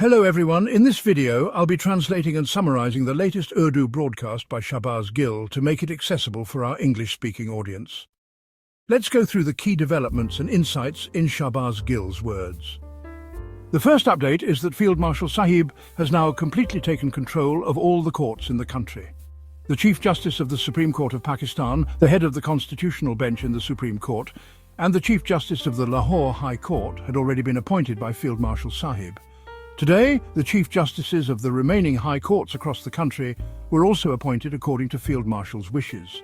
Hello everyone, in this video I'll be translating and summarizing the latest Urdu broadcast by Shahbaz Gill to make it accessible for our English-speaking audience. Let's go through the key developments and insights in Shahbaz Gill's words. The first update is that Field Marshal Sahib has now completely taken control of all the courts in the country. The Chief Justice of the Supreme Court of Pakistan, the head of the constitutional bench in the Supreme Court, and the Chief Justice of the Lahore High Court had already been appointed by Field Marshal Sahib. Today, the Chief Justices of the remaining High Courts across the country were also appointed according to Field Marshal's wishes.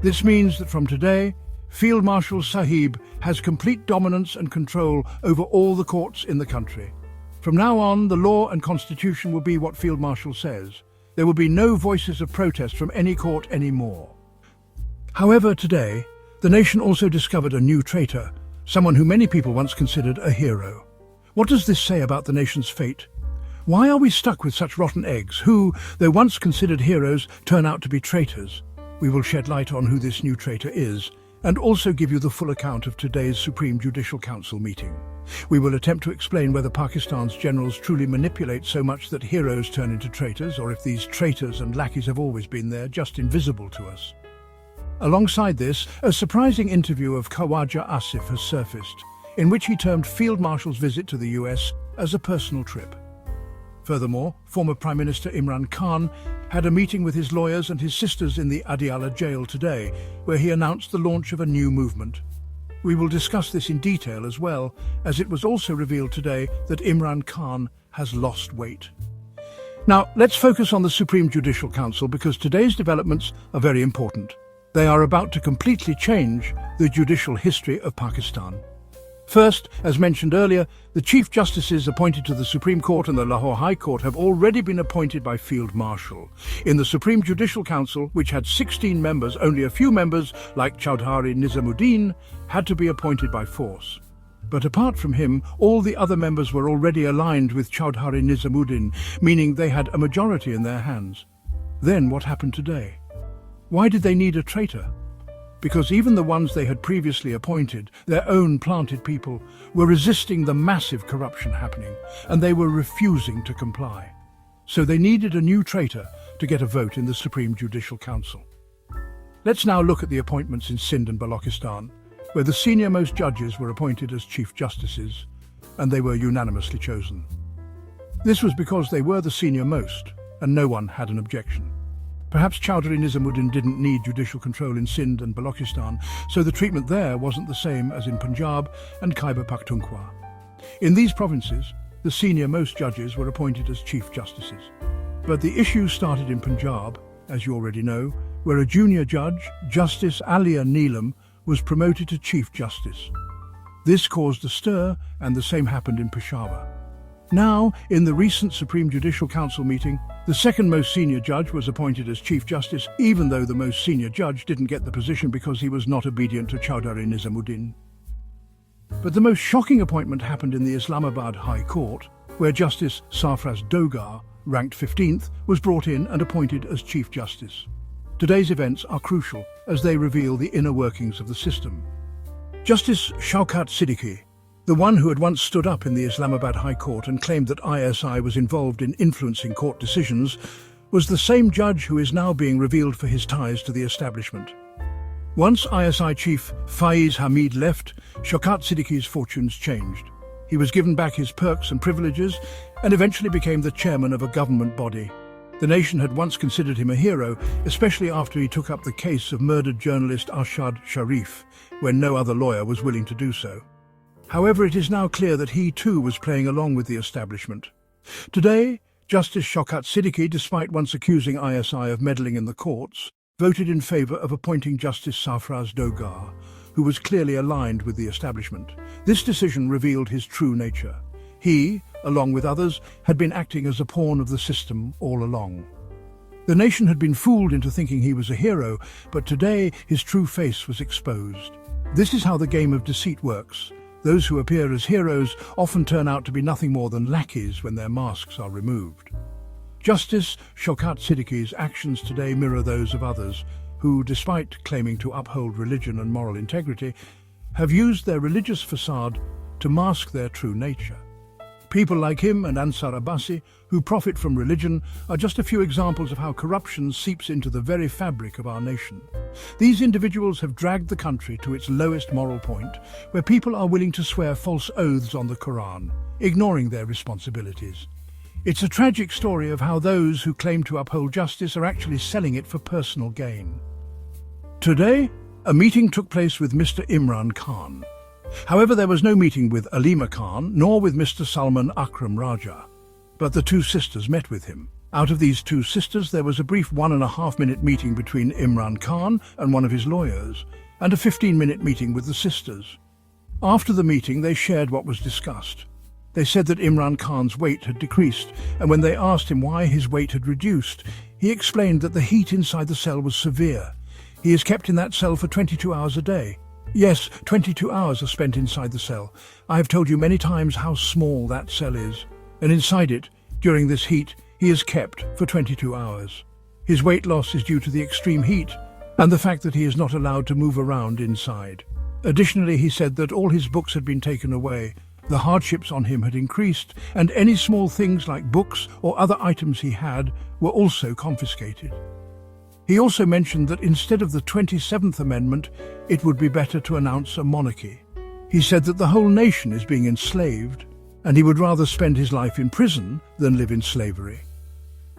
This means that from today, Field Marshal Sahib has complete dominance and control over all the courts in the country. From now on, the law and constitution will be what Field Marshal says. There will be no voices of protest from any court anymore. However, today, the nation also discovered a new traitor, someone who many people once considered a hero. What does this say about the nation's fate? Why are we stuck with such rotten eggs who, though once considered heroes, turn out to be traitors? We will shed light on who this new traitor is, and also give you the full account of today's Supreme Judicial Council meeting. We will attempt to explain whether Pakistan's generals truly manipulate so much that heroes turn into traitors, or if these traitors and lackeys have always been there, just invisible to us. Alongside this, a surprising interview of Khawaja Asif has surfaced, in which he termed Field Marshal's visit to the US as a personal trip. Furthermore, former Prime Minister Imran Khan had a meeting with his lawyers and his sisters in the Adiala jail today, where he announced the launch of a new movement. We will discuss this in detail as well, as it was also revealed today that Imran Khan has lost weight. Now, let's focus on the Supreme Judicial Council because today's developments are very important. They are about to completely change the judicial history of Pakistan. First, as mentioned earlier, the Chief Justices appointed to the Supreme Court and the Lahore High Court have already been appointed by Field Marshal. In the Supreme Judicial Council, which had 16 members, only a few members, like Chaudhary Nizamuddin, had to be appointed by force. But apart from him, all the other members were already aligned with Chaudhary Nizamuddin, meaning they had a majority in their hands. Then what happened today? Why did they need a traitor? Because even the ones they had previously appointed, their own planted people, were resisting the massive corruption happening, and they were refusing to comply. So they needed a new traitor to get a vote in the Supreme Judicial Council. Let's now look at the appointments in Sindh and Balochistan, where the senior-most judges were appointed as Chief Justices, and they were unanimously chosen. This was because they were the senior-most, and no one had an objection. Perhaps Chaudhary Nizamuddin didn't need judicial control in Sindh and Balochistan, so the treatment there wasn't the same as in Punjab and Khyber Pakhtunkhwa. In these provinces, the senior-most judges were appointed as Chief Justices. But the issue started in Punjab, as you already know, where a junior judge, Justice Alia Neelam, was promoted to Chief Justice. This caused a stir, and the same happened in Peshawar. Now, in the recent Supreme Judicial Council meeting, the second most senior judge was appointed as Chief Justice, even though the most senior judge didn't get the position because he was not obedient to Chaudhary Nizamuddin. But the most shocking appointment happened in the Islamabad High Court, where Justice Sarfraz Dogar, ranked 15th, was brought in and appointed as Chief Justice. Today's events are crucial as they reveal the inner workings of the system. Justice Shaukat Siddiqui, the one who had once stood up in the Islamabad High Court and claimed that ISI was involved in influencing court decisions, was the same judge who is now being revealed for his ties to the establishment. Once ISI chief Faiz Hamid left, Shaukat Siddiqui's fortunes changed. He was given back his perks and privileges and eventually became the chairman of a government body. The nation had once considered him a hero, especially after he took up the case of murdered journalist Arshad Sharif, when no other lawyer was willing to do so. However, it is now clear that he too was playing along with the establishment. Today, Justice Shaukat Siddiqui, despite once accusing ISI of meddling in the courts, voted in favour of appointing Justice Sarfraz Dogar, who was clearly aligned with the establishment. This decision revealed his true nature. He, along with others, had been acting as a pawn of the system all along. The nation had been fooled into thinking he was a hero, but today his true face was exposed. This is how the game of deceit works. Those who appear as heroes often turn out to be nothing more than lackeys when their masks are removed. Justice Shaukat Siddiqui's actions today mirror those of others who, despite claiming to uphold religion and moral integrity, have used their religious facade to mask their true nature. People like him and Ansar Abbasi, who profit from religion, are just a few examples of how corruption seeps into the very fabric of our nation. These individuals have dragged the country to its lowest moral point, where people are willing to swear false oaths on the Quran, ignoring their responsibilities. It's a tragic story of how those who claim to uphold justice are actually selling it for personal gain. Today, a meeting took place with Mr. Imran Khan. However, there was no meeting with Alima Khan, nor with Mr. Salman Akram Raja. But the two sisters met with him. Out of these two sisters, there was a brief 1.5-minute meeting between Imran Khan and one of his lawyers, and a 15-minute meeting with the sisters. After the meeting, they shared what was discussed. They said that Imran Khan's weight had decreased, and when they asked him why his weight had reduced, he explained that the heat inside the cell was severe. He is kept in that cell for 22 hours a day. Yes, 22 hours are spent inside the cell. I have told you many times how small that cell is. And inside it, during this heat, he is kept for 22 hours. His weight loss is due to the extreme heat and the fact that he is not allowed to move around inside. Additionally, he said that all his books had been taken away, the hardships on him had increased, and any small things like books or other items he had were also confiscated. He also mentioned that instead of the 27th Amendment, it would be better to announce a monarchy. He said that the whole nation is being enslaved, and he would rather spend his life in prison than live in slavery.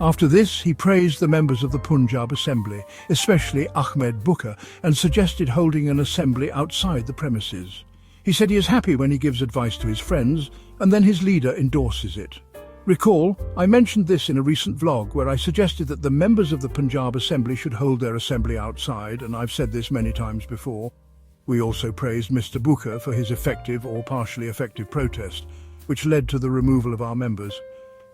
After this, he praised the members of the Punjab Assembly, especially Ahmed Booker, and suggested holding an assembly outside the premises. He said he is happy when he gives advice to his friends, and then his leader endorses it. Recall, I mentioned this in a recent vlog where I suggested that the members of the Punjab Assembly should hold their assembly outside, and I've said this many times before. We also praised Mr. Booker for his effective or partially effective protest, which led to the removal of our members.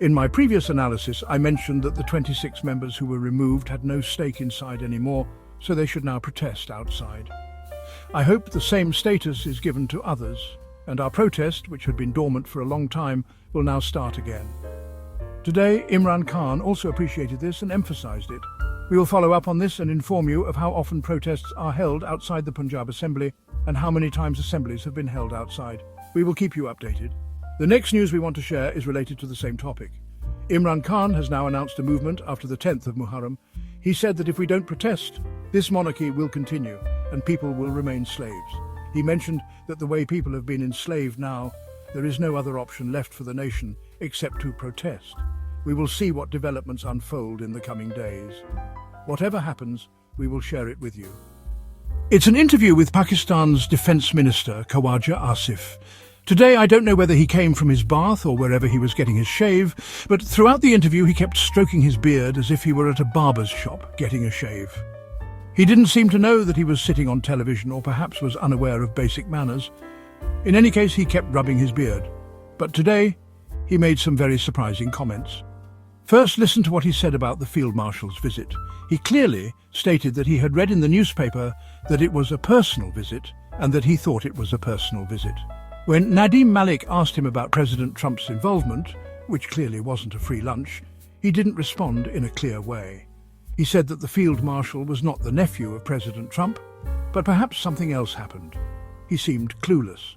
In my previous analysis, I mentioned that the 26 members who were removed had no stake inside anymore, so they should now protest outside. I hope the same status is given to others, and our protest, which had been dormant for a long time, will now start again. Today, Imran Khan also appreciated this and emphasized it. We will follow up on this and inform you of how often protests are held outside the Punjab Assembly and how many times assemblies have been held outside. We will keep you updated. The next news we want to share is related to the same topic. Imran Khan has now announced a movement after the 10th of Muharram. He said that if we don't protest, this monarchy will continue and people will remain slaves. He mentioned that the way people have been enslaved now, there is no other option left for the nation except to protest. We will see what developments unfold in the coming days. Whatever happens, we will share it with you. It's an interview with Pakistan's Defence Minister, Khawaja Asif. Today, I don't know whether he came from his bath or wherever he was getting his shave, but throughout the interview he kept stroking his beard as if he were at a barber's shop getting a shave. He didn't seem to know that he was sitting on television, or perhaps was unaware of basic manners. In any case, he kept rubbing his beard. But today, he made some very surprising comments. First, listen to what he said about the Field Marshal's visit. He clearly stated that he had read in the newspaper that it was a personal visit, and that he thought it was a personal visit. When Nadim Malik asked him about President Trump's involvement, which clearly wasn't a free lunch, he didn't respond in a clear way. He said that the Field Marshal was not the nephew of President Trump, but perhaps something else happened. He seemed clueless.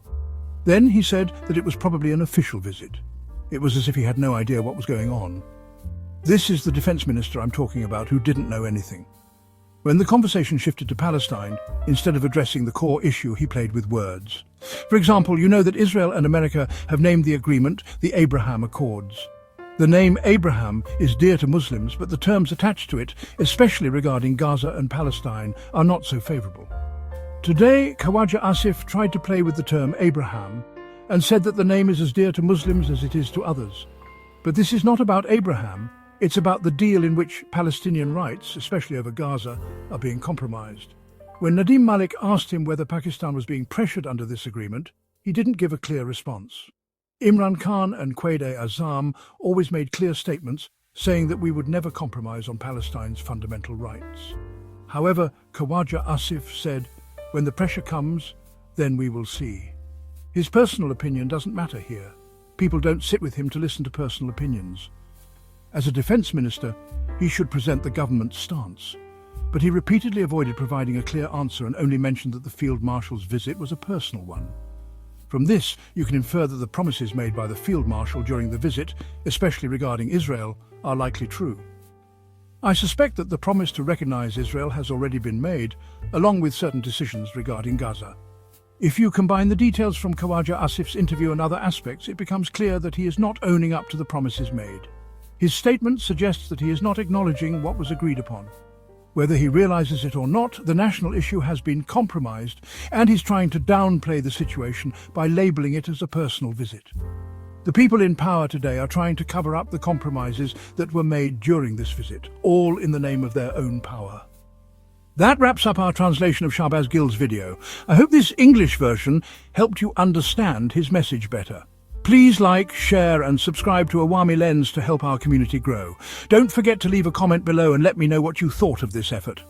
Then he said that it was probably an official visit. It was as if he had no idea what was going on. This is the defense minister I'm talking about, who didn't know anything. When the conversation shifted to Palestine, instead of addressing the core issue, he played with words. For example, you know that Israel and America have named the agreement the Abraham Accords. The name Abraham is dear to Muslims, but the terms attached to it, especially regarding Gaza and Palestine, are not so favorable. Today, Khawaja Asif tried to play with the term Abraham and said that the name is as dear to Muslims as it is to others. But this is not about Abraham. It's about the deal in which Palestinian rights, especially over Gaza, are being compromised. When Nadim Malik asked him whether Pakistan was being pressured under this agreement, he didn't give a clear response. Imran Khan and Quaid-e-Azam always made clear statements saying that we would never compromise on Palestine's fundamental rights. However, Khawaja Asif said, when the pressure comes, then we will see. His personal opinion doesn't matter here. People don't sit with him to listen to personal opinions. As a defense minister, he should present the government's stance. But he repeatedly avoided providing a clear answer and only mentioned that the Field Marshal's visit was a personal one. From this, you can infer that the promises made by the Field Marshal during the visit, especially regarding Israel, are likely true. I suspect that the promise to recognize Israel has already been made, along with certain decisions regarding Gaza. If you combine the details from Khawaja Asif's interview and other aspects, it becomes clear that he is not owning up to the promises made. His statement suggests that he is not acknowledging what was agreed upon. Whether he realizes it or not, the national issue has been compromised, and he's trying to downplay the situation by labeling it as a personal visit. The people in power today are trying to cover up the compromises that were made during this visit, all in the name of their own power. That wraps up our translation of Shahbaz Gill's video. I hope this English version helped you understand his message better. Please like, share and subscribe to Awami Lens to help our community grow. Don't forget to leave a comment below and let me know what you thought of this effort.